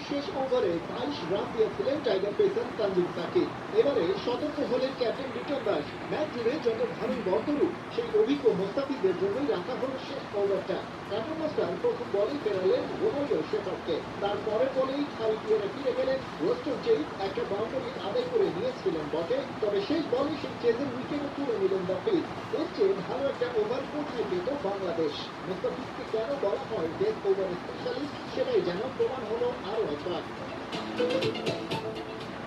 শেষ ওভারে 22 রান দিয়েছিলেন টাইগার পেসার তানজিম সাকিব। এবারে সতর্ক হলেন ক্যাপ্টেন লিটন দাস। ম্যাচ জুড়ে যত ভালোই বল করুক, সেই অভিজ্ঞ মোস্তাফিজদের জন্যই রাখা হলো শেষ ওভারটা। টাটা মাস্টার প্রথম বলেই ফেরালেন রোনাল্ডো শেফার্ডকে। তারপরের বলেই খালি ফিরে গেলেন ওয়েস্টার্ন চেইজ। একটা বাউন্ডারি আদায় করে নিয়েছিলেন বটে, তবে শেষ বলে সেই চেজের উইকেটও তুলে নিলেন দ্য পিচ। এর চেয়ে ভালো একটা ওভার করতে পেত বাংলাদেশ। মোস্তাফিজকে কেন বলা হয় ডেথ ওভার স্পেশালিস্ট, সেটাই যেন প্রমাণ হলো আরও একবার।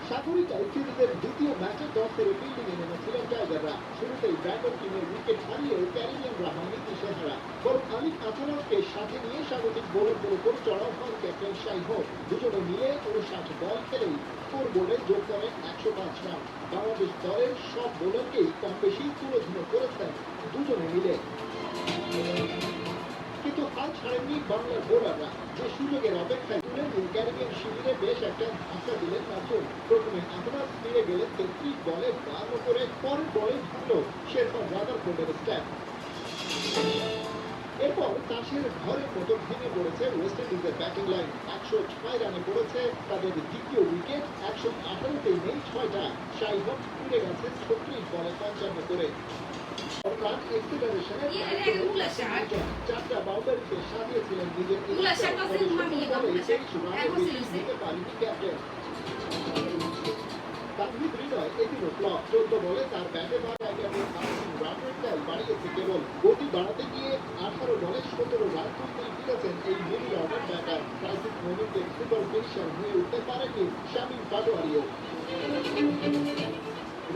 সাগরিকায় সিরিজের দ্বিতীয় ম্যাচে টস হেরে ফিল্ডিংয়ে নেমেছিলেন টাইগাররা। শুরুতেই ব্যাটন টিমের উইকেট হারিয়েও ক্যারিবিয়ানরা হয়নি দিশেহারা, বরং আলিফ আছারফকে সাথে নিয়ে স্বাগতিক বোলারদের উপর চড়াও হন ক্যাপ্টেন শাই হোপ। দুজনে মিলে 59 বল খেলেই স্কোর বোর্ডে যোগ করেন 105 রান। বাংলাদেশ দলের সব বোলারকেই কম বেশি তুলোধুলো করেছেন দুজনে মিলে। কিন্তু হাল ছাড়েননি বাংলার বোলাররা। যে সুযোগের অপেক্ষায় তুলে ক্যারিবিয়ান শিবিরে বেশ একটা ধাক্কা দিলেন নাজুম। প্রথমে আহমেদ ফিরে গেলেন 33 বলে 52 করে, পরের বলে ভাঙল শেরফান রাদারফোর্ডের স্ট্যাম্প। এরপর তাসের ঘরের মতো ভেঙে পড়েছে ওয়েস্ট ইন্ডিজের ব্যাটিং লাইন। 106 রানে পড়েছে তাদের দ্বিতীয় উইকেট। 118তেই নেই 6টা। শাই হোপ ফিরে গেছেন 36 বলে 55 করে। চারটা বাউন্ডারিতে সাজিয়েছিলেন নিজের ক্যাপ্টেন তানভীর হৃদয়। এদিনও ফ্লপ। 14 বলে তার ব্যাটে রানের তেল বাড়িয়েছে কেবল। গতি বাড়াতে গিয়ে 18 বলে 17 রান তুলতেই ফিরেছেন এই মিডল অর্ডার ব্যাটার। ক্রাইসিস মোমেন্টে সুপার ফিনিশার হয়ে উঠতে পারেনি শামীম পাটোয়ারিও।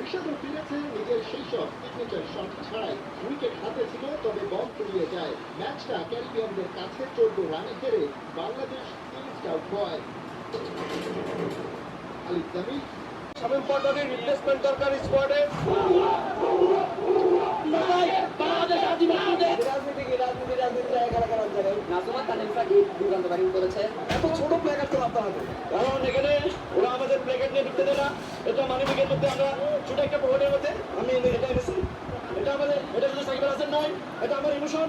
ঋষভও ফিরেছে নিজের সেই সব সিগনেচার শট ছাড়াই। উইকেট হাতে ছিল, তবে বল ফুরিয়ে যায়। ম্যাচটা ক্যারিবিয়ানদের কাছে 14 রানে হেরে বাংলাদেশ সিরিজটা হয়। আলিফ জামিল, শামীম পাটোয়ারির রিপ্লেসমেন্ট দরকার স্কোয়াডে। এত ছোট প্লেয়ার তো আপনার হাতে, কারণ এখানে ওরা আমাদের প্লেয়ার নিয়ে ঢুকতে দেয় না। এটা মানবিকের মধ্যে আমরা ছোট একটা প্রোগ্রামের মধ্যে আমি এটা এনেছি। এটা আমাদের, এটা শুধু সাকিব আল হাসান নয়, এটা আমার ইমোশন।